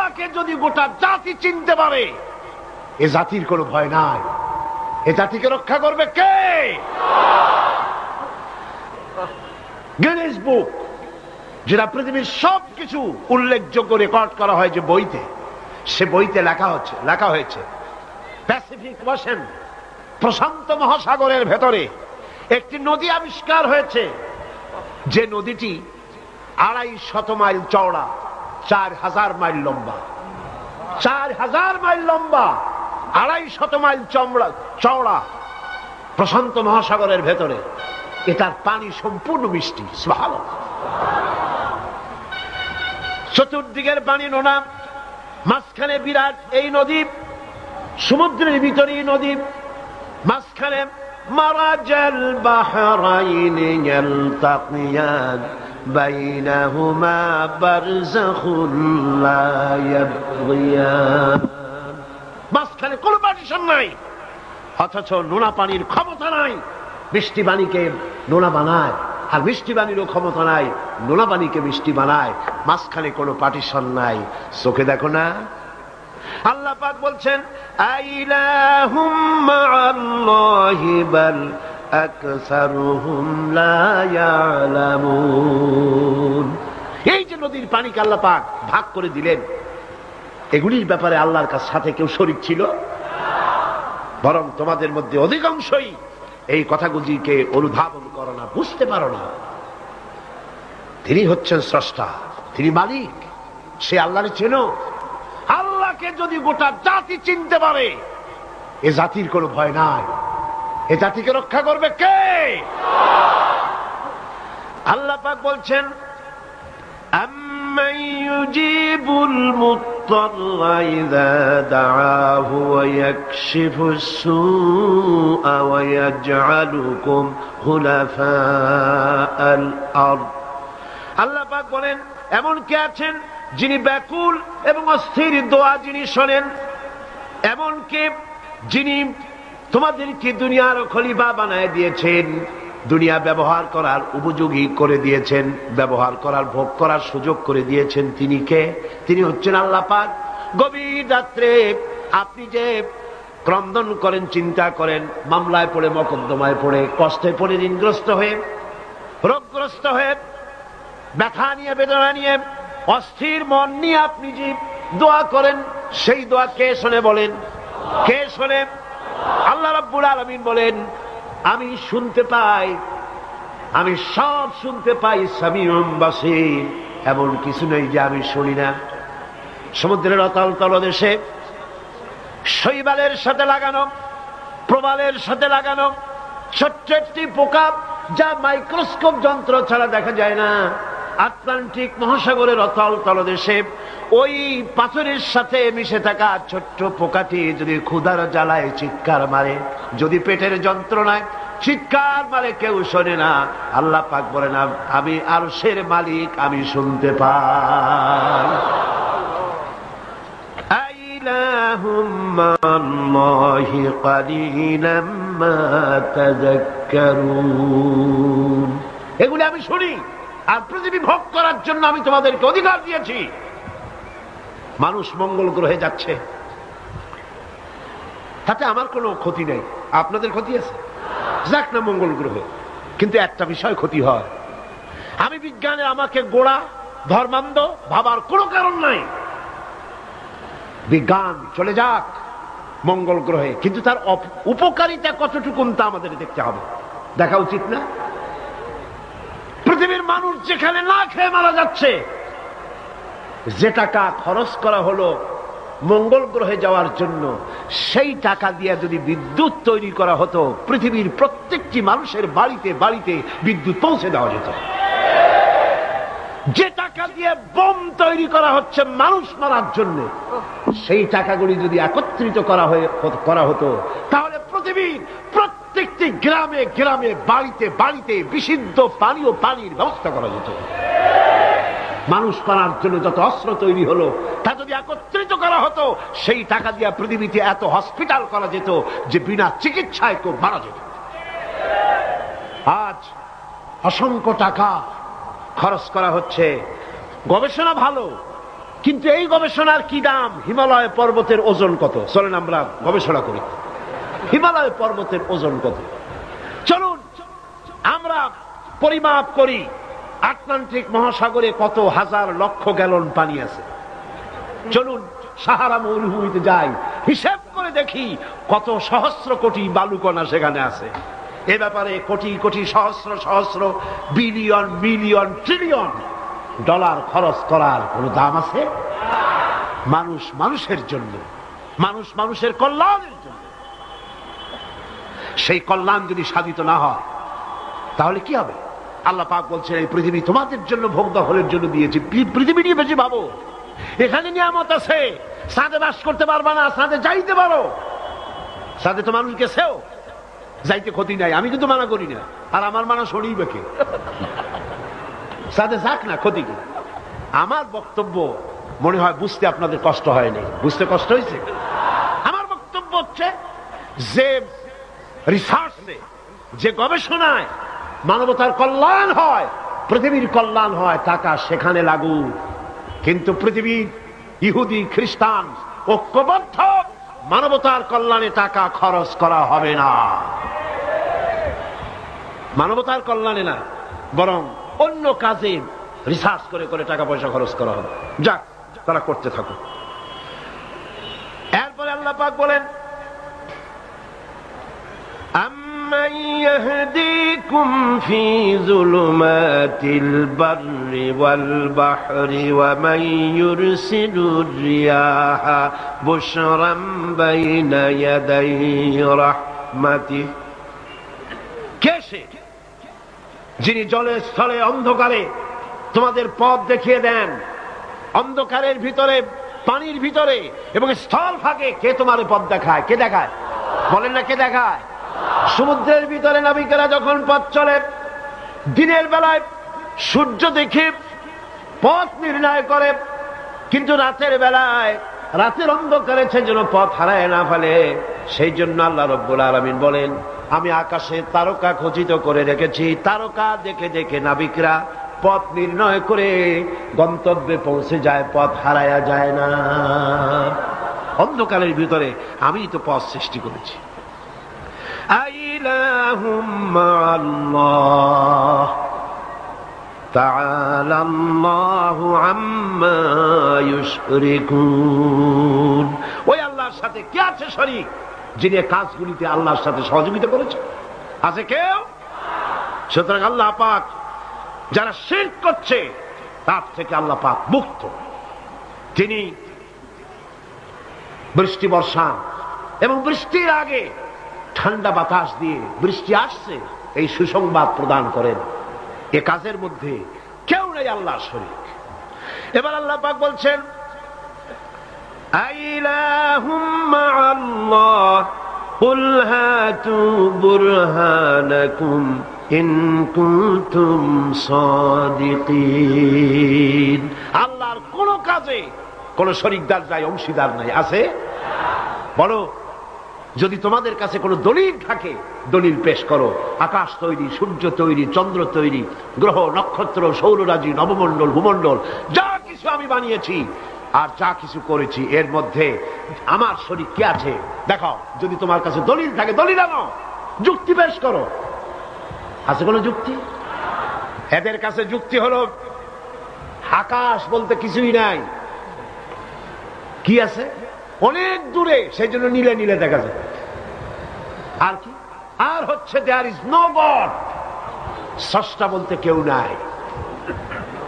আল্লাহকে যদি গোটা জাতি চিনতে পারে, এ জাতির কোনো ভয় নাই। এ জাতিকে রক্ষা করবে কে? গিনেস বুক, যেটা পৃথিবীর সবকিছু উল্লেখযোগ্য রেকর্ড করা হয় যে বইতে, সে বইতে লেখা হয়েছে প্যাসিফিক ওশেন, প্রশান্ত মহাসাগরের ভেতরে একটি নদী আবিষ্কার হয়েছে, যে নদীটি 250 মাইল চওড়া, 4000 মাইল লম্বা। 4000 মাইল লম্বা, 250 মাইল চওড়া, প্রশান্ত মহাসাগরের ভেতরে। এটার পানি সম্পূর্ণ মিষ্টি। সুবহানাল্লাহ। চতুর্দিকের পানি নোনা, মাঝখানে বিরাট এই নদী, সমুদ্রের ভিতরেই নদী, মাঝখানে মারাজাল বাহরাইন ইয়ালতাকিয়ান বাইনাহুমা বারযাখুন লা ইয়াবগিয়ান। মাঝখানে কোনো পার্টিশন নাই, অথচ নোনা পানির ক্ষমতা নাই মিষ্টি পানিকে নোনা বানায়, আর মিষ্টি পানিরও ক্ষমতা নাই নোনা পানিকে মিষ্টি বানায়। মাঝখানে কোনো পার্টিশন নাই। চোখে দেখো না? আল্লাহ পাক বলছেন আইলাহুম মাআল্লাহি বাল আকসারুহুম লা ইয়ালামুন। এই যে নদীর পানিকে আল্লাহ পাক ভাগ করে দিলেন, এগুলির ব্যাপারে আল্লাহর সাথে কেউ শরীক ছিল? বরং তোমাদের মধ্যে অধিকাংশই এই কথাগুলিকে অনুধাবন করো না, বুঝতে পারো না। তিনি হচ্ছেন স্রষ্টা, তিনি মালিক, সে আল্লাহর চেনো। আল্লাহকে যদি গোটা জাতি চিনতে পারে, এ জাতির কোনো ভয় নাই। এ জাতিকে রক্ষা করবে কে? আল্লাহ পাক বলছেন আম্মান ইউজিবুল মুত্তাররা ইযা দাআহু ওয়া ইয়াকশিফুস সুআ ওয়া ইয়াজআলুকুম খুলাফাআল আরদ। আল্লাহ পাক বলেন এমন কে আছেন যিনি ব্যাকুল এবং অস্থির দোয়া যিনি শোনেন, এমন কে যিনি তোমাদেরকে দুনিয়ার খলিফা বানায় দিয়েছেন, দুনিয়া ব্যবহার করার উপযোগী করে দিয়েছেন, ব্যবহার করার ভোগ করার সুযোগ করে দিয়েছেন। তিনি কে? তিনি হচ্ছেন আল্লাহ পাক। গভীর রাত্রে আপনি যে ক্রন্দন করেন, চিন্তা করেন, মামলায় পড়ে, মকদ্দমায় পড়ে, কষ্টে পড়ে, ঋণগ্রস্ত হয়ে, রোগগ্রস্ত হয়ে, ব্যথা নিয়ে, বেদনা নিয়ে, অস্থির মন নিয়ে আপনি যে দোয়া করেন, সেই দোয়া কে শোনে বলেন? কে শোনে? আল্লাহ রাব্বুল আলামিন বলেন আমি শুনতে পাই, আমি সব শুনতে পাই। সামিউম বাসীর, এমন কিছু নেই যে আমি শুনি না। সমুদ্রের অতল তলদেশে শৈবালের সাথে লাগানো, প্রবালের সাথে লাগানো ছোট্ট একটি পোকা, যা মাইক্রোস্কোপ যন্ত্র ছাড়া দেখা যায় না, আটলান্টিক মহাসাগরের অতল তলদেশে ওই পাথরের সাথে মিশে থাকা ছোট্ট পোকাটি যদি ক্ষুধার জ্বালায় চিৎকার মারে, যদি পেটের যন্ত্রণায় চিৎকার মারে, কেউ শোনে না। আল্লাহ পাক বলেন আমি আরশের মালিক, আমি শুনতে পাই। আইলাহুম মা'আল্লাহি কালিলাম মা তাযাক্কারুন। এগুলি আমি শুনি, আর পৃথিবী ভোগ করার জন্য আমি তোমাদেরকে অধিকার দিয়েছি। মানুষ মঙ্গল গ্রহে যাচ্ছে, তাতে আমার কোনো ক্ষতি নেই। আপনাদের ক্ষতি আছে? যাক না মঙ্গল গ্রহে, কিন্তু একটা বিষয় ক্ষতি হয়। আমি বিজ্ঞানে আমাকে গোড়া ধর্মান্ধ ভাবার কোনো কারণ নাই। বিজ্ঞান চলে যাক মঙ্গল গ্রহে, কিন্তু তার উপকারিতা কতটুকু তা আমাদের দেখতে হবে, দেখা উচিত না? পৃথিবীর মানুষ যেখানে না খেয়ে মারা যাচ্ছে, যে টাকা খরচ করা হলো মঙ্গল গ্রহে যাওয়ার জন্য, সেই টাকা দিয়ে যদি বিদ্যুৎ তৈরি করা হতো, পৃথিবীর প্রত্যেকটি মানুষের বাড়িতে বাড়িতে বিদ্যুৎ পৌঁছে দেওয়া যেত। যে টাকা দিয়ে বোম তৈরি করা হচ্ছে মানুষ মারার জন্য, সেই টাকাগুলি যদি একত্রিত করা হতো, তাহলে পৃথিবীর প্রত্যেকটি গ্রামে গ্রামে, বাড়িতে বাড়িতে বিশুদ্ধ পানি ও পানির ব্যবস্থা করা যেত। মানুষ মারার জন্য যত অস্ত্র তৈরি হলো, তা যদি একত্রিত করা হতো, সেই টাকা দিয়ে পৃথিবীতে এত হসপিটাল করা যেত যে বিনা চিকিৎসায় কেউ মারা যেত। আজ অসংখ্য টাকা খরচ করা হচ্ছে। গবেষণা ভালো, কিন্তু এই গবেষণার কি দাম? হিমালয় পর্বতের ওজন কত? চলেন আমরা গবেষণা করি, হিমালয় পর্বতের ওজন কত। চলুন আমরা পরিমাপ করি আটলান্টিক মহাসাগরে কত হাজার লক্ষ গ্যালন পানি আছে। চলুন সাহারা মরুভূমিতে যাই, হিসাব করে দেখি কত সহস্র কোটি বালুকণা সেখানে আছে। এ ব্যাপারে কোটি কোটি সহস্র সহস্র বিলিয়ন মিলিয়ন ট্রিলিয়ন ডলার খরচ করার কোনো দাম আছে? মানুষ মানুষের জন্য, মানুষ মানুষের কল্যাণের জন্য। সেই কল্যাণ যদি সাধিত না হয় তাহলে কি হবে? আল্লাহ পাক বলছেন এই পৃথিবী তোমাদের জন্য ভোগ দখলের জন্য দিয়েছি। পৃথিবী নিয়ে বেশি ভাবো, এখানে নিয়ামত আছে। সাথে বাস করতে পারবা না, সাথে যাইতে পারো, সাথে তো মানুষ গেছেও, যাইতে ক্ষতি নাই, আমি কিন্তু মানা করি না। আর আমার মানা শোনেই কে? সাথে যাক না, ক্ষতি কি? আমার বক্তব্য মনে হয় বুঝতে আপনাদের কষ্ট হয়নি। বুঝতে কষ্ট হয়েছে? আমার বক্তব্য হচ্ছে যে রিসার্চে, যে গবেষণায় মানবতার কল্যাণ হয়, পৃথিবীর কল্যাণ হয়, টাকা সেখানে লাগু। কিন্তু পৃথিবীর ইহুদি খ্রিস্টান ঐক্যবদ্ধ, মানবতার কল্যাণে টাকা খরচ করা হবে না। মানবতার কল্যাণে না, বরং অন্য কাজে রিসার্চ করে করে টাকা পয়সা খরচ করা হবে। যাক, তারা করতে থাকো। এরপরে আল্লাহ পাক বলেন أَمَّنْ يَهْدِيكُمْ فِي ظُلُمَاتِ الْبَرِّ وَالْبَحْرِ وَمَنْ يُرْسِلُ الرِّيَاحَ بُشْرًا بَيْنَ يَدَيْ رَحْمَتِهِ। কে সে যিনি জলে স্থলে অন্ধকারে তোমাদের পথ দেখিয়ে দেন? অন্ধকারের ভিতরে, পানির ভিতরে এবং স্থল ফাঁকে কে তোমার পথ দেখায়? কে দেখায়? বলেন না, কে দেখায়? সমুদ্রের ভিতরে নাবিকেরা যখন পথ চলে, দিনের বেলায় সূর্য দেখে পথ নির্ণয় করে, কিন্তু রাতের বেলায়, রাতের অন্ধকারে সে যেন পথ হারায় না ফেলে, সেই জন্য আল্লাহ রাব্বুল আলামিন বলেন আমি আকাশে তারকা খচিত করে রেখেছি। তারকা দেখে দেখে নাবিকরা পথ নির্ণয় করে গন্তব্যে পৌঁছে যায়, পথ হারায়া যায় না। অন্ধকারের ভিতরে আমি তো পথ সৃষ্টি করেছি। আইলাহুম মাআল্লাহ তাআলা আল্লাহু আম্মা ইউশরিকুন। ওই আল্লাহর সাথে কে আছে শরীক যিনি কাজগুলিতে আল্লাহর সাথে সহযোগিতা করেছে? আছে কেউ? সুতরাং আল্লাহ পাক যারা শিরক করছে তার থেকে আল্লাহ পাক মুক্ত। তিনি বৃষ্টি বর্ষান এবং বৃষ্টির আগে ঠান্ডা বাতাস দিয়ে বৃষ্টি আসছে এই সুসংবাদ প্রদান করেন। এ কাজের মধ্যে কেউ নেই আল্লাহর শরীক। এবার আল্লাহ পাক বলছেন আইলাহুম মাআল্লাহ কুল হাতু বুরহানাকুম ইন কুনতুম সাদিকিন। আল্লাহর কোন কাজে কোন শরীকদার নাই, অংশীদার নাই। আছে? বলো, যদি তোমাদের কাছে কোনো দলিল থাকে দলিল পেশ করো। আকাশ তৈরি, সূর্য তৈরি, চন্দ্র তৈরি, গ্রহ নক্ষত্র, সৌররাজি, নবমণ্ডল, ভূমণ্ডল, যা কিছু আমি বানিয়েছি আর যা কিছু করেছি, এর মধ্যে আমার শরীক কে আছে দেখাও। যদি তোমার কাছে দলিল থাকে দলিল আনো, যুক্তি পেশ করো। আছে কোনো যুক্তি? এদের কাছে যুক্তি হলো আকাশ বলতে কিছুই নাই। কি আছে? অনেক দূরে, সেই জন্য নীলে নীলে দেখা যায়। আর কি? আর হচ্ছে দেয়ার ইজ নো গড, স্রষ্টা বলতে কেউ নাই।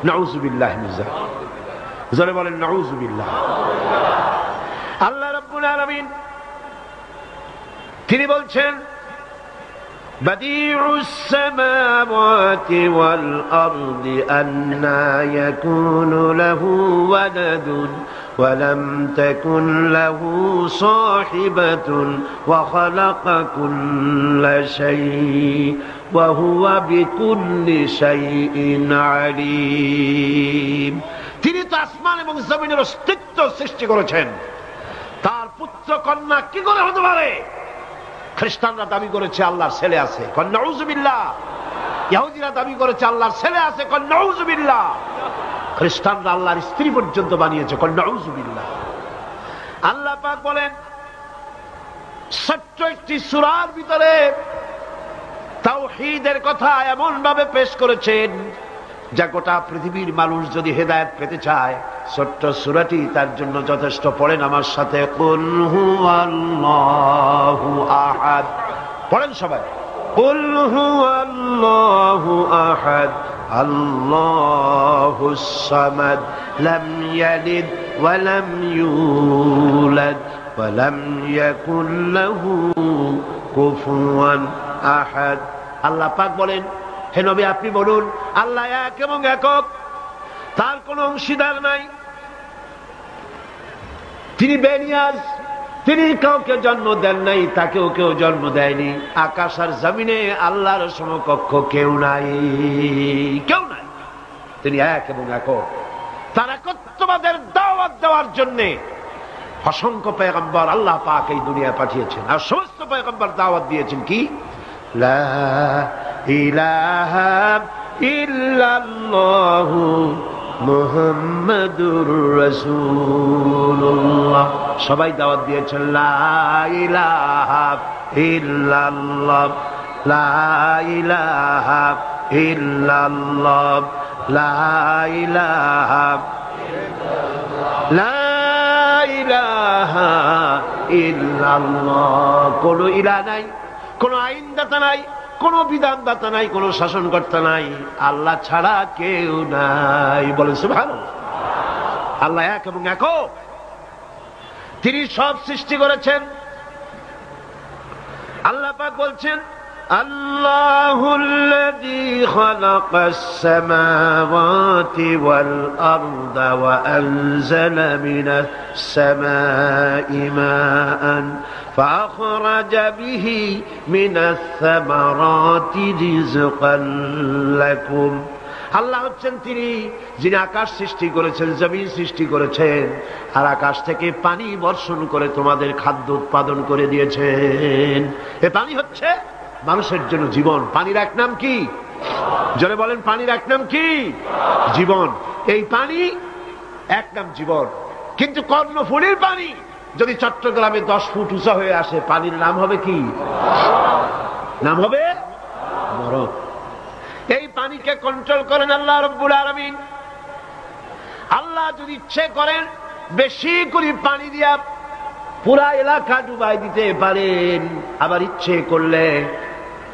নাউযুবিল্লাহ মিন যালিক। জোরে বলেন নাউযুবিল্লাহ। আল্লাহ রাব্বুল আলামিন তিনি বলছেন বাদিউস সামাওয়াতি ওয়াল আরদি আন্না ইয়াকুনু লাহু ওয়ালাদুন ওয়ালাম তাকুন লাহু সাহিবাতুন ওয়া খালাকা কুল্লা শাইইন ওয়া হুয়া বিকুল্লি শাইইন আলীম। তিনি তো আসমান এবং জমিনের অস্তিত্ব সৃষ্টি করেছেন, তার পুত্র কন্যা কি করে হতে পারে? খ্রিস্টানরা দাবি করেছে আল্লাহর ছেলে আছে, কন নাউযুবিল্লাহ। ইহুদিরা দাবি করেছে আল্লাহর ছেলে আছে, কন নাউযুবিল্লাহ। খ্রিস্টানরা আল্লাহর স্ত্রী পর্যন্ত বানিয়েছে। নাউযুবিল্লাহ। আল্লাহ পাক বলেন ছোট্ট একটি সূরার ভিতরে তাওহীদের কথা এমন ভাবে পেশ করেছেন যা গোটা পৃথিবীর মানুষ যদি হেদায়েত পেতে চায় ছোট্ট সূরাটি তার জন্য যথেষ্ট। পড়েন আমার সাথে, কুল হুয়াল্লাহু আহাদ। পড়েন সবাই, কুল হুয়াল্লাহু আহাদ আল্লাহুস সামাদ লাম ইয়ালিদ ওয়া লাম ইউলাদ ওয়া লাম ইয়াকুল লাহু কুফুয়ান আহাদ। আল্লাহ পাক বলেন, হে নবী আপনি বলুন আল্লাহ এক এবং একক, তার কোনো অংশীদার নাই, তিনি বেনিয়াজ, তিনি কাউকে জন্ম দেন নাই, তাকেও কেউ জন্ম দেয়নি। আকাশ আর জমিনে আল্লাহর সমকক্ষ কেউ নাই, কেউ নাই। তিনি এক এবং একক। তার একত্ববাদের দাওয়াত দেওয়ার জন্য অসংখ্য পয়গম্বর আল্লাহ পাক এই দুনিয়ায় পাঠিয়েছেন। আর সমস্ত পয়গম্বর দাওয়াত দিয়েছেন কি, লা ইলাহা ইল্লাল্লাহু মুহাম্মাদুর রাসূলুল্লাহ। সবাই দাওয়াত দিয়েছেন লা ইলাহা ইল্লাল্লাহ, লা ইলাহা ইল্লাল্লাহ, লা ইলাহা লা ইলাহা ইল্লাল্লাহ। কোন ইলাহ নাই, কোন আইনদাতা নাই, কোন বিধানদাতা নাই, কোন শাসনকর্তা নাই, আল্লাহ ছাড়া কেউ নাই। বলেন সুবহানাল্লাহ। আল্লাহ এক এবং একক, তিনি সব সৃষ্টি করেছেন। আল্লাহ পাক বলছেন, আল্লাহুল্লাযী খালাকাস সামাওয়াতি ওয়াল আরদা ওয়া আনজালা মিনাস সামাই মাআন فأخرج به من الثمرات رزقا لكم। আল্লাহ হচ্ছেন তিনি যিনি আকাশ সৃষ্টি করেছেন, জমিন সৃষ্টি করেছেন, আর আকাশ থেকে পানি বর্ষণ করে তোমাদের খাদ্য উৎপাদন করে দিয়েছেন। এ পানি হচ্ছে মানুষের জন্য জীবন। পানির এক নাম কি? জোরে বলেন, পানির এক নাম কি? জীবন। এই পানি এক নাম জীবন। কিন্তু কর্ণফুলীর পানি যদি চট্টগ্রামে 10 ফুট উঁচা হয়ে আসে, পানির নাম হবে কি? নাম হবে মরণ। এই পানিকে কন্ট্রোল করেন আল্লাহ রাব্বুল আলামিন। আল্লাহ যদি ইচ্ছে করেন বেশি করে পানি দিয়া পুরা এলাকা ডুবাই দিতে পারেন, আবার ইচ্ছে করলে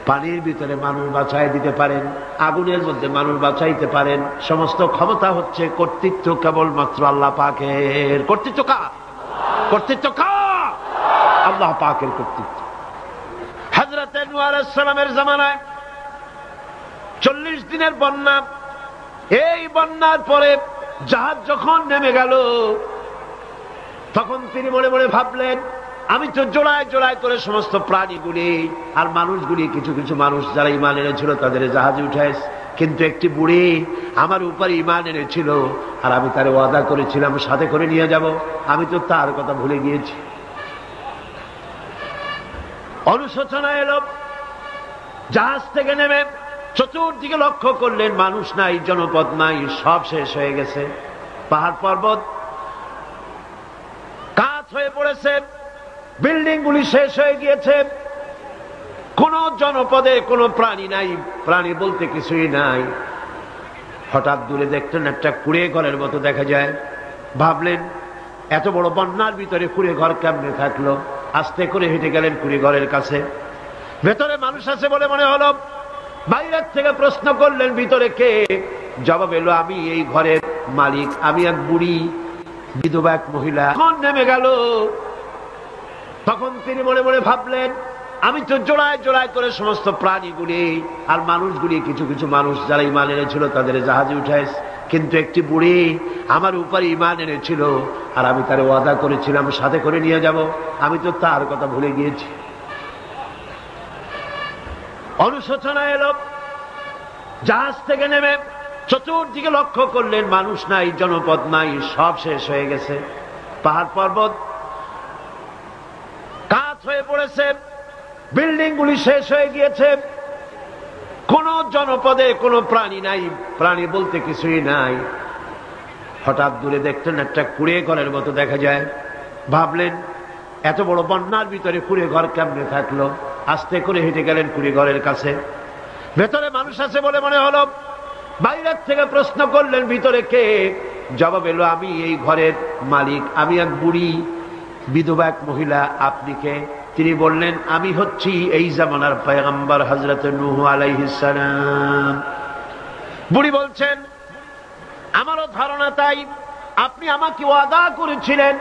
পানির ভিতরে মানুষ বাঁচাই দিতে পারেন, আগুনের মধ্যে মানুষ বাঁচাইতে পারেন। সমস্ত ক্ষমতা হচ্ছে, কর্তৃত্ব কেবলমাত্র আল্লাহ পাকের। কর্তৃত্ব কার? কর্তৃত্ব কার? আল্লাহ পাকের কর্তৃত্ব। হযরত নূহ আলাইহিস সালামের জামানায় 40 দিনের বন্যা। এই বন্যার পরে জাহাজ যখন নেমে গেল, তখন তিনি মনে মনে ভাবলেন, আমি তো জোড়ায় জোড়ায় করে সমস্ত প্রাণীগুলি আর মানুষগুলি, কিছু কিছু মানুষ যারা ঈমান এনেছিল তাদের জাহাজে উঠাইছে, কিন্তু একটি বুড়ি আমার উপরে ঈমান এনেছিল আর আমি তার ওয়াদা করেছিলাম সাথে করে নিয়ে যাব, আমি তো তার কথা ভুলে গিয়েছি। অনুশোচনা এলো। জাহাজ থেকে নেমে চতুর্দিকে লক্ষ্য করলেন, মানুষ নাই, জনপদ নাই, সব শেষ হয়ে গেছে। পাহাড় পর্বত কাজ হয়ে পড়েছে, বিল্ডিং গুলি শেষ হয়ে গিয়েছে, কোন জনপদে কোনো প্রাণী নাই, প্রাণী বলতে কিছুই নাই। হঠাৎ দূরে দেখলেন একটা কুঁড়ে ঘরের মতো দেখা যায়। ভাবলেন এত বড় বন্যার ভিতরে কুঁড়ে ঘর কেমনে থাকলো। আস্তে করে হেঁটে গেলেন কুঁড়ে ঘরের কাছে। ভেতরে মানুষ আছে বলে মনে হলো। বাইরের থেকে প্রশ্ন করলেন, ভিতরে কে? জবাব এলো, আমি এই ঘরের মালিক, আমি এক বুড়ি বিধবা এক মহিলা। তখন নেমে গেল। তখন তিনি মনে মনে ভাবলেন, আমি তো জোড়ায় জোড়ায় করে সমস্ত প্রাণীগুলি আর মানুষগুলি, কিছু কিছু মানুষ যারা ঈমান এনেছিল তাদের জাহাজে উঠাইছে, কিন্তু একটি বুড়ি আমার উপরে ঈমান এনেছিল আর আমি তার ওয়াদা করেছিলাম সাথে করে নিয়ে যাব, আমি তো তার কথা ভুলে গিয়েছি। অনুশোচনা এলো। জাহাজ থেকে নেমে চতুর্দিকে লক্ষ্য করলেন, মানুষ নাই, জনপদ নাই, সব শেষ হয়ে গেছে। পাহাড় পর্বত কাজ হয়ে পড়েছে, বিল্ডিং গুলি শেষ হয়ে গিয়েছে, কোন জনপদে কোনো প্রাণী নাই, প্রাণী বলতে কিছুই নাই। হঠাৎ দূরে দেখলেন একটা কুড়ে ঘরের মতো দেখা যায়। ভাবলেন এত বড় বন্যার ভিতরে কুড়ে ঘর কেমনে থাকলো। আস্তে করে হেঁটে গেলেন কুড়ে ঘরের কাছে। ভেতরে মানুষ আছে বলে মনে হলো। বাইরের থেকে প্রশ্ন করলেন ভিতরে কে? জবাব এলো আমি এই ঘরের মালিক, আমি এক বুড়ি বিধবা এক মহিলা। আপনি কে? তিনি বললেন আমি হচ্ছি এই জামানার পয়গম্বর হযরত নূহ আলাইহিস সালাম। বুড়ি বলছেন আমারও ধারণা তাই। আপনি আমাকে ওয়াদা করেছিলেন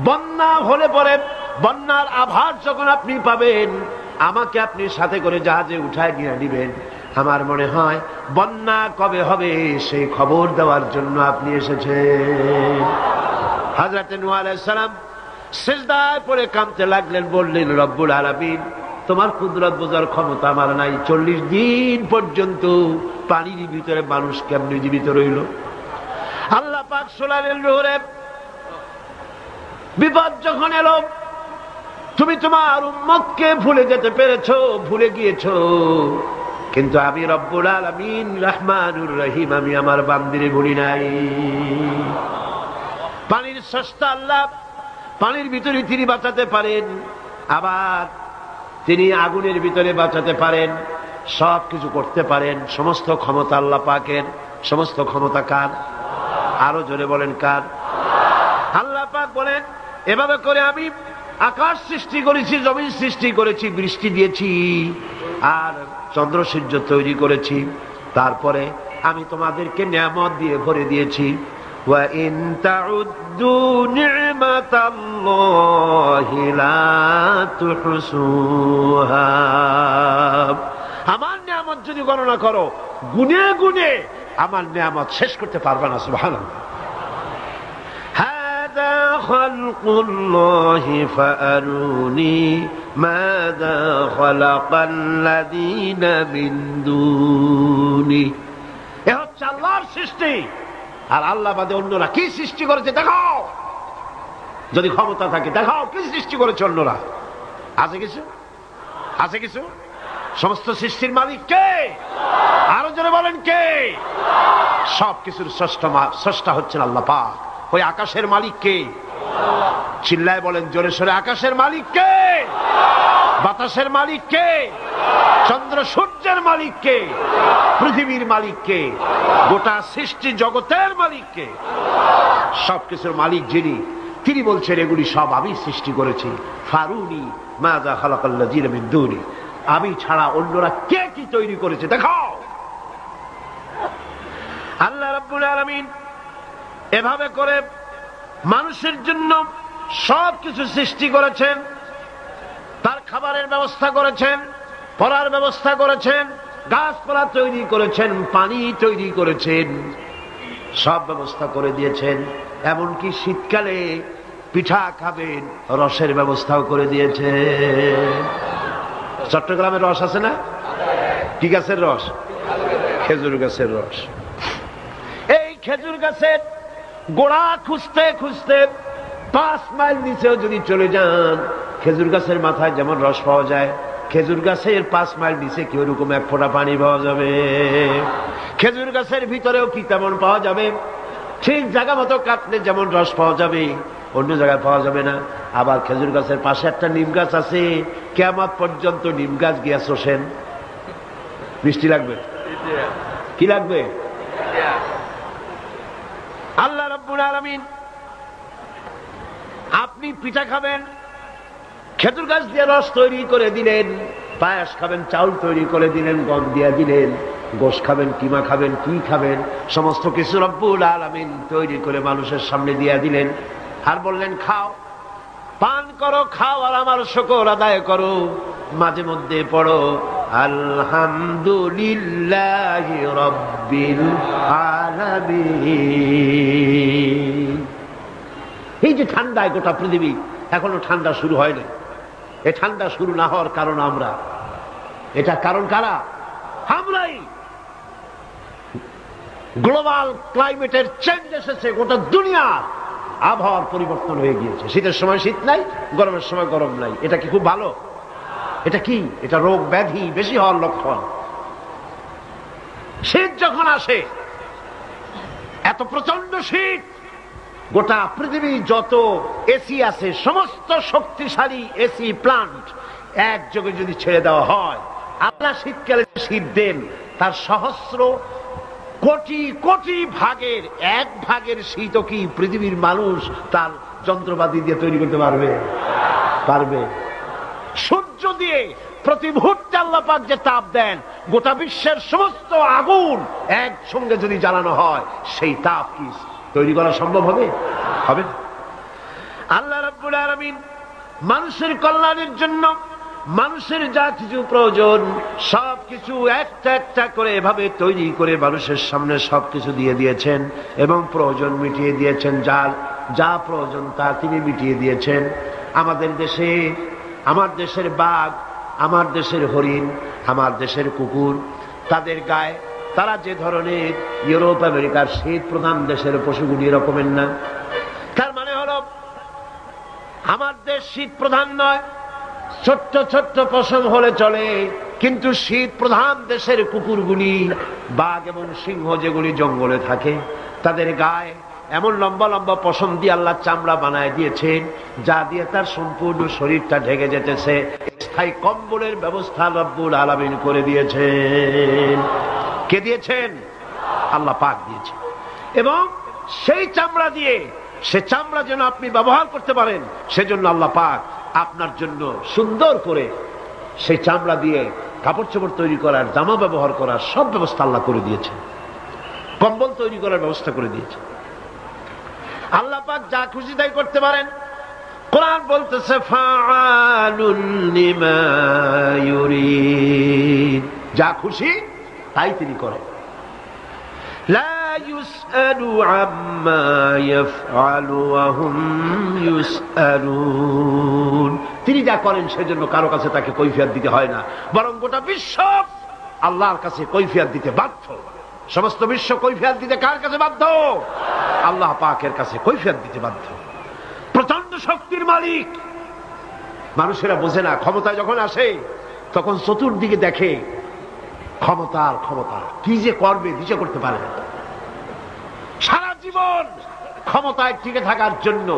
বন্যা হলে পরে বন্যার আভাস যখন আপনি পাবেন আমাকে আপনি সাথে করে জাহাজে উঠায় নিয়ে নেবেন। আমার মনে হয় বন্যা কবে হবে সেই খবর দেওয়ার জন্য আপনি এসেছেন। হযরত নূহ আলাইহিস সালাম সিজদায় পড়ে কাঁদতে লাগলেন, বললেন রব্বুল আলামিন তোমার কুদরত বোঝার ক্ষমতা আমার নাই। 40 দিন পর্যন্ত পানির ভিতরে মানুষ কেমনে জীবিত রইল? আল্লাহ পাক শোনালেন নূরে বিপদ যখন এলো তুমি তোমার উম্মতকে ভুলে যেতে পেরেছো, ভুলে গিয়েছো, কিন্তু আমি রব্বুল আলামিন রহমানুর রহিম, আমি আমার বান্দিরে ভুলি নাই। পানির স্রষ্টা আল্লাহ, পানির ভিতরে তিনি বাঁচাতে পারেন, আবার তিনি আগুনের ভিতরে বাঁচাতে পারেন, সব কিছু করতে পারেন। সমস্ত ক্ষমতা আল্লাহ পাকের। সমস্ত ক্ষমতা কার? আরো জোরে বলেন কার? আল্লাহ পাক বলেন এভাবে করে আমি আকাশ সৃষ্টি করেছি, জমিন সৃষ্টি করেছি, বৃষ্টি দিয়েছি আর চন্দ্র সূর্য তৈরি করেছি। তারপরে আমি তোমাদেরকে নিয়ামত দিয়ে ভরে দিয়েছি। ওয়া ইন তাউদ্দু নি'মাতাল্লাহি লা তুহসুহা। আমার নিয়ামত যদি গণনা করো গুনে গুনে আমার নিয়ামত শেষ করতে পারবে না। সুবহানাল্লাহ। হাদা খালকুল্লাহি ফাআরুনি মাযা খালাকাল্লাযীনা মিন দুনি। এ হচ্ছে আল্লাহর সৃষ্টি, আর আল্লাহ বাদে অন্যরা কি সৃষ্টি করেছে দেখাও। যদি ক্ষমতা থাকে দেখাও কি সৃষ্টি করেছে অন্যরা। আছে কিছু? আছে কিছু? সমস্ত সৃষ্টির মালিক কে? আরো জোরে বলেন কে? সব কিছুর স্রষ্টা হচ্ছেন আল্লাহ পাক। ওই আকাশের মালিক কে? চিল্লায় বলেন জোরে সোরে, আকাশের মালিক কে? বাতাসের মালিক কে? চন্দ্র সূর্যের মালিক কে? পৃথিবীর মালিক কে? গোটা সৃষ্টি জগতের মালিক কে? সবকিছুর মালিক যিনি, তিনি বলছেন এগুলি সব আমি সৃষ্টি করেছি। ফারুনি মাযা খালাকাল্লাযীনা মিন দুনি। আমি ছাড়া অন্যরা কে কি তৈরি করেছে দেখাও। আল্লাহ রাব্বুল আলামিন এভাবে করে মানুষের জন্য সব কিছু সৃষ্টি করেছেন। তার খাবারের ব্যবস্থা করেছেন, পড়ার ব্যবস্থা করেছেন, গাছপালা তৈরি করেছেন, পানি তৈরি করেছেন, সব ব্যবস্থা করে দিয়েছেন। এমনকি শীতকালে পিঠা খাবেন রসের ব্যবস্থাও করে দিয়েছে। চট্টগ্রামের রস আছে না? কি গাছের রস? খেজুর গাছের রস। এই খেজুর গাছের গোড়া খুঁজতে খুঁজতে 5 মাইল নিচেও যদি চলে যান, খেজুর গাছের মাথায় যেমন রস পাওয়া যায়, খেজুর গাছের 5 মাইল নিচে কি ওরকম এক ফোঁটা পানি পাওয়া যাবে? খেজুর গাছের ভিতরেও কি তেমন পাওয়া যাবে? ঠিক জায়গা মতো কাটলে যেমন রস পাওয়া যাবে, অন্য জায়গায় পাওয়া যাবে না। আবার খেজুর গাছের পাশে একটা নিম গাছ আছে, কিয়ামত পর্যন্ত নিম গাছ গিয়া শোষেন। মিষ্টি লাগবে? কি লাগবে? আল্লাহ রাব্বুল আলামিন আপনি পিঠা খাবেন, খেজুর গাছ দিয়ে রস তৈরি করে দিলেন। পায়েস খাবেন, চাউল তৈরি করে দিলেন, গম দিয়ে দিলেন। গোশ খাবেন, কিমা খাবেন, কি খাবেন, সমস্ত কিছু রব্বুল আলামিন তৈরি করে মানুষের সামনে দিয়ে দিলেন। আর বললেন খাও, পান করো, খাও আর আমার শুকর আদায় করো। মাঝে মধ্যে পড়ো আলহামদুলিল্লাহি রাব্বিল আলামিন। এই যে ঠান্ডায় গোটা পৃথিবী, এখনো ঠান্ডা শুরু হয়নি। এই ঠান্ডা শুরু না হওয়ার কারণ আমরা। এটা কারণ কারা? আমরাই। গ্লোবাল ক্লাইমেটের চেঞ্জ এসেছে, গোটা দুনিয়া আবহাওয়ার পরিবর্তন হয়ে গিয়েছে। শীতের সময় শীত নাই, গরমের সময় গরম নাই। এটা কি খুব ভালো? এটা কি? এটা রোগ ব্যাধি বেশি হওয়ার লক্ষণ। শীত যখন আসে এত প্রচন্ড শীত, গোটা পৃথিবী যত এসি আছে সমস্ত শক্তিশালী এসি প্লান্ট একযোগে যদি ছেড়ে দেওয়া হয়, আল্লাহ শীতকালে শীত দেন তার সহস্র কোটি কোটি ভাগের এক ভাগের শীতও কি পৃথিবীর মানুষ তার যন্ত্রপাতি দিয়ে তৈরি করতে পারবে? পারবে। সূর্য দিয়ে প্রতি মুহূর্তে আল্লাহ পাক যে তাপ দেন, গোটা বিশ্বের সমস্ত আগুন একসঙ্গে যদি জ্বালানো হয়, সেই তাপ কি তৈরি করা সম্ভব হবে? হবে না। আল্লাহ রাব্বুল আলামিন মানুষের কল্যাণের জন্য মানুষের যা কিছু প্রয়োজন সবকিছু একটা একটা করে এভাবে তৈরি করে মানুষের সামনে সবকিছু দিয়ে দিয়েছেন এবং প্রয়োজন মিটিয়ে দিয়েছেন। যার যা প্রয়োজন তা তিনি মিটিয়ে দিয়েছেন। আমাদের দেশে, আমার দেশের বাঘ, আমার দেশের হরিণ, আমার দেশের কুকুর, তাদের গায়ে তারা যে ধরনের ইউরোপ আমেরিকার শীত প্রধান দেশের পশুগুলি এরকমের না। তার মানে হল আমার দেশ শীত প্রধান নয়, ছোট্ট ছোট্ট পশম হলে চলে, কিন্তু শীত প্রধান দেশের কুকুরগুলি, বাঘ এবং সিংহ যেগুলি জঙ্গলে থাকে, তাদের গায়ে এমন লম্বা লম্বা পশম দিয়ে আল্লাহ চামড়া বানায় দিয়েছেন, যা দিয়ে তার সম্পূর্ণ শরীরটা ঢেকে যেতেছে। স্থায়ী কম্বলের ব্যবস্থা রব্বুল আলামিন করে দিয়েছেন। কে দিয়েছেন? আল্লাহ পাক দিয়েছেন। এবং সেই চামড়া দিয়ে, সে চামড়া যেন আপনি ব্যবহার করতে পারেন, সেজন্য আল্লাহ পাক আপনার জন্য সুন্দর করে সেই চামড়া দিয়ে কাপড় চোপড় তৈরি করার, জামা ব্যবহার করার সব ব্যবস্থা আল্লাহ করে দিয়েছেন। কম্বল তৈরি করার ব্যবস্থা করে দিয়েছেন। আল্লাহ পাক যা খুশি তাই করতে পারেন। কোরআন বলতেছে ফাআলুল লিমা ইউরিদ, যা খুশি তাই তিনি করেন। লা ইউসআলু আম্মা ইয়াফআলু ওয়া হুম ইউসআলুন, তিনি যা করেন সেজন্য কারো কাছে তাকে কৈফিয়ত দিতে হয় না, বরং গোটা বিশ্ব আল্লাহর কাছে কৈফিয়ত দিতে বাধ্য। সমস্ত বিশ্ব কৈফিয়ত দিতে কার কাছে বাধ্য? আল্লাহ পাকের কাছে কৈফিয়ত দিতে বাধ্য। প্রচন্ড শক্তির মালিক। মানুষেরা বোঝে না, ক্ষমতায় যখন আসে তখন চতুর্দিকে দেখে ক্ষমতার ক্ষমতা, কি যে করবে দিশা করতে পারে না। সারা জীবন ক্ষমতায় টিকে থাকার জন্য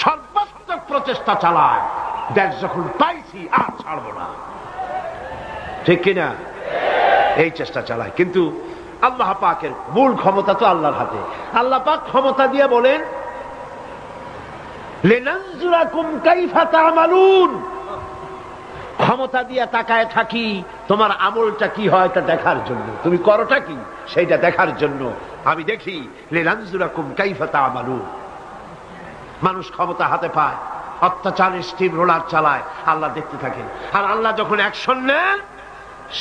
সর্বাত্মক প্রচেষ্টা চালায়, দেশ যখন পাইছি আর ছাড়বো না, ঠিক কিনা? এই চেষ্টা চালায়। কিন্তু আল্লাহ পাকের মূল ক্ষমতা তো আল্লাহর হাতে। আল্লাহ পাক ক্ষমতা দিয়ে বলেন লিনানজুরাকুম কাইফা তা'মালুন, ক্ষমতা দিয়ে তাকায় থাকি তোমার আমলটা কি হয় তা দেখার জন্য, তুমি করোটা কি সেইটা দেখার জন্য আমি দেখি। লিনানজুরাকুম কাইফা তা'মালুন। মানুষ ক্ষমতা হাতে পায়, অত্যাচারের স্টিম রোলার চালায়, আল্লাহ দেখতে থাকেন। আর আল্লাহ যখন অ্যাকশন নেন,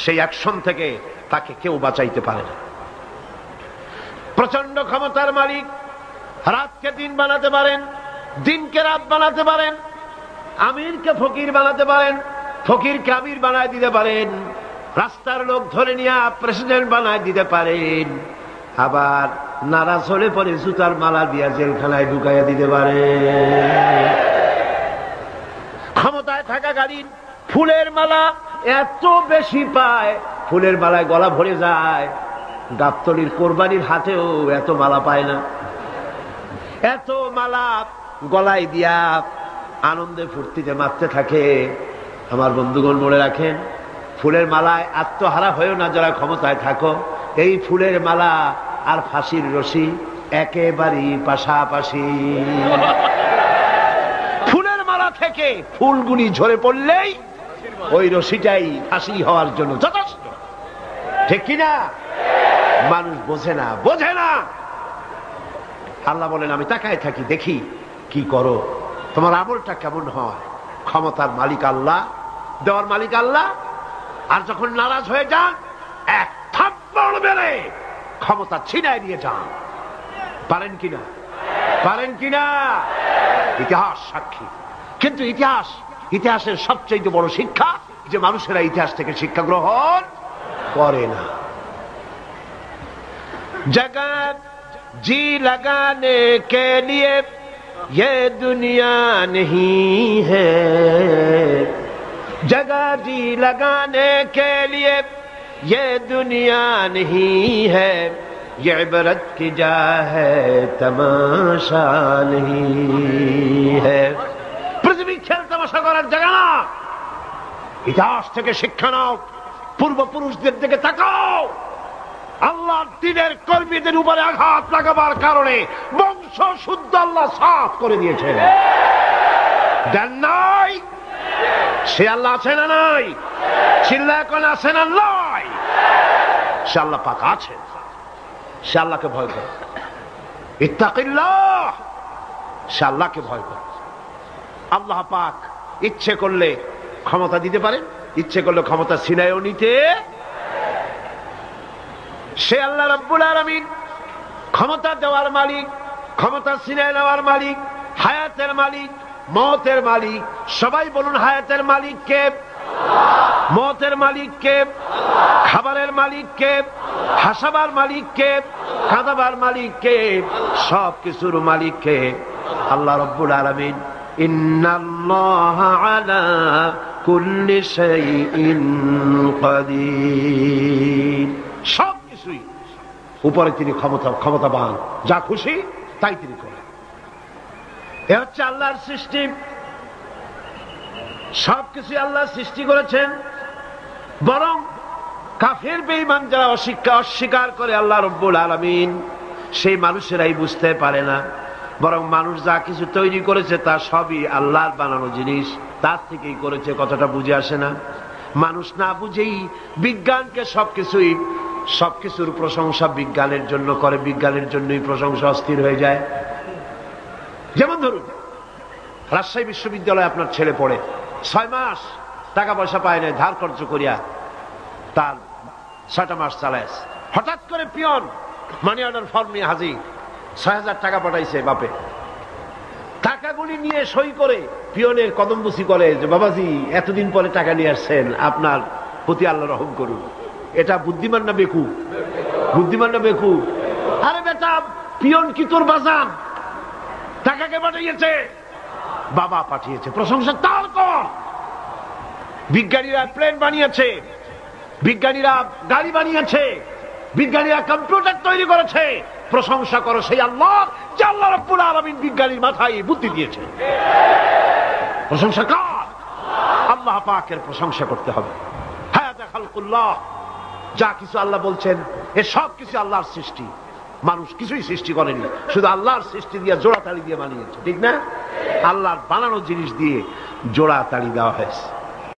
সেই অ্যাকশন থেকে তাকে কেউ বাঁচাইতে পারে না। প্রচন্ড ক্ষমতার মালিক। রাতকে দিন বানাতে পারেন, দিনকে রাত বানাতে পারেন, আমিরকে ফকির বানাতে পারেন, ফকিরকে আমির বানায় দিতে পারেন, রাস্তার লোক ধরে নিয়ে প্রেসিডেন্ট বানায় দিতে পারেন, আবার নারাজ হলে পরে জুতার মালা দিয়া জেলখানায় ঢুকাইয়া দিতে পারেন। ক্ষমতায় থাকাকালীন ফুলের মালা এত বেশি পায়, ফুলের মালায় গলা ভরে যায়। গাবতলির কোরবানির হাটেও এত মালা পায় না। এত মালা গলায় দিয়া আনন্দে ফুর্তিতে মারতে থাকে। আমার বন্ধুগণ মনে রাখেন, ফুলের মালায় আত্মহারা হয়েও না যারা ক্ষমতায় থাকো। এই ফুলের মালা আর ফাঁসির রশি একেবারেই পাশাপাশি। ফুলের মালা থেকে ফুলগুলি ঝরে পড়লেই ওই রশিটাই ফাঁসি হওয়ার জন্য যথেষ্ট, ঠিক কিনা? মানুষ বোঝে না, বোঝে না। আল্লাহ বলেন আমি তাকায় থাকি, দেখি কি করো, তোমার আমলটা কেমন হয়। ক্ষমতার মালিক আল্লাহ, দেওয়ার মালিক আল্লাহ। আর যখন নারাজ হয়ে যান, এক থাপ্পড় মেরে ক্ষমতা ছিনায় নিয়ে যান। পারেন কিনা? পারেন কিনা? ইতিহাস সাক্ষী। কিন্তু ইতিহাসের সবচেয়ে বড় শিক্ষা যে মানুষেরা ইতিহাস থেকে শিক্ষা গ্রহণ করে না। जगत जी लगाने के लिए ये दुनिया नहीं है, जगह जी लगाने के लिए ये दुनिया नहीं है, ये इबरत की जा है तमाशा नहीं है। পৃথিবী খেল তামাশা করার জায়গা না। ইতিহাস থেকে শিক্ষা নাও, পূর্বপুরুষদের দিকে তাকাও। আল্লাহর দ্বীনের কর্মীদের উপরে আঘাত লাগাবার কারণে বংশ শুদ্ধ আল্লাহ সাফ করে দিয়েছেন। দেন নাই? সে আল্লাহ আছে না নাই? চিল্লায় কোন আছে না নাই? সে আল্লাহ পাক আছে। সে আল্লাহকে ভয় করে। ইত্তাকিল্লাহ, সে আল্লাহকে ভয় করে। আল্লাহ পাক ইচ্ছে করলে ক্ষমতা দিতে পারেন, ইচ্ছে করলে ক্ষমতা ছিনায়ও নিতে। সে আল্লাহ রাব্বুল আলামিন ক্ষমতা দেওয়ার মালিক, ক্ষমতা ছিনায় নেওয়ার মালিক, হায়াতের মালিক, মওতের মালিক। সবাই বলুন, হায়াতের মালিক কে? মওতের মালিক কে? খাবারের মালিক কে? হাসাবার মালিক কে? কাঁদাবার মালিক কে? সব কিছুর মালিক কে? আল্লাহ রাব্বুল আলামিন। ইন্নাল্লাহা আলা কুল্লি শাইইন কাদির। সব কিছুই উপরে তিনি ক্ষমতাবান, যা খুশি তাই তিনি করেন। এ হচ্ছে আল্লাহর সৃষ্টি। সবকিছু আল্লাহ সৃষ্টি করেছেন। বরং কাফের বেঈমান যারা অস্বীকার করে আল্লাহ রাব্বুল আলামিন, সেই মানুষেরাই বুঝতে পারে না। বরং মানুষ যা কিছু তৈরি করেছে তা সবই আল্লাহর বানানো জিনিস, তার থেকেই করেছে। কথাটা বুঝে আসে না? মানুষ না বুঝেই বিজ্ঞানকে সবকিছুর প্রশংসা বিজ্ঞানের জন্য করে, বিজ্ঞানের জন্যই প্রশংসা অস্থির হয়ে যায়। যেমন ধরুন, রাজশাহী বিশ্ববিদ্যালয়ে আপনার ছেলে পড়ে, 6 মাস টাকা পয়সা পায় না, ধার খরচ করিয়া তার 6টা মাস চালায়। হঠাৎ করে পিয়ন মানি অর্ডার ফর্ম নিয়ে হাজির, 6,000 টাকা পাঠাইছে বাপে। টাকাগুলি নিয়ে সই করে পিয়নের কদমবুসি করে যে, বাবাজি এতদিন পরে টাকা নিয়ে আসছেন, আপনার প্রতি আল্লাহ রহম করুন। এটা বুদ্ধিমান না বেকুব? বুদ্ধিমান না বেকুব? আরে বেটা, পিয়ন কি তোর বাজান? টাকাকে পাঠিয়েছে, বাবা পাঠিয়েছে, প্রশংসা তার কর। বিজ্ঞানীরা প্লেন বানিয়েছে, বিজ্ঞানীরা গাড়ি বানিয়েছে, বিজ্ঞানীরা কম্পিউটার তৈরি করেছে, প্রশংসা করো সেই আল্লাহ, যে আল্লাহ রাব্বুল আলামিন বিজ্ঞানীর মাথায় বুদ্ধি দিয়েছে। প্রশংসা কর, আল্লাহ পাকের প্রশংসা করতে হবে। হায়াতে খালকুল্লাহ, যা কিছু আল্লাহ বলছেন এ সব কিছু আল্লাহর সৃষ্টি। মানুষ কিছুই সৃষ্টি করেনি, শুধু আল্লাহর সৃষ্টি দিয়ে জোড়াতালি দিয়ে বানিয়েছে। ঠিক না? আল্লাহর বানানো জিনিস দিয়ে জোড়াতালি দেওয়া হয়েছে।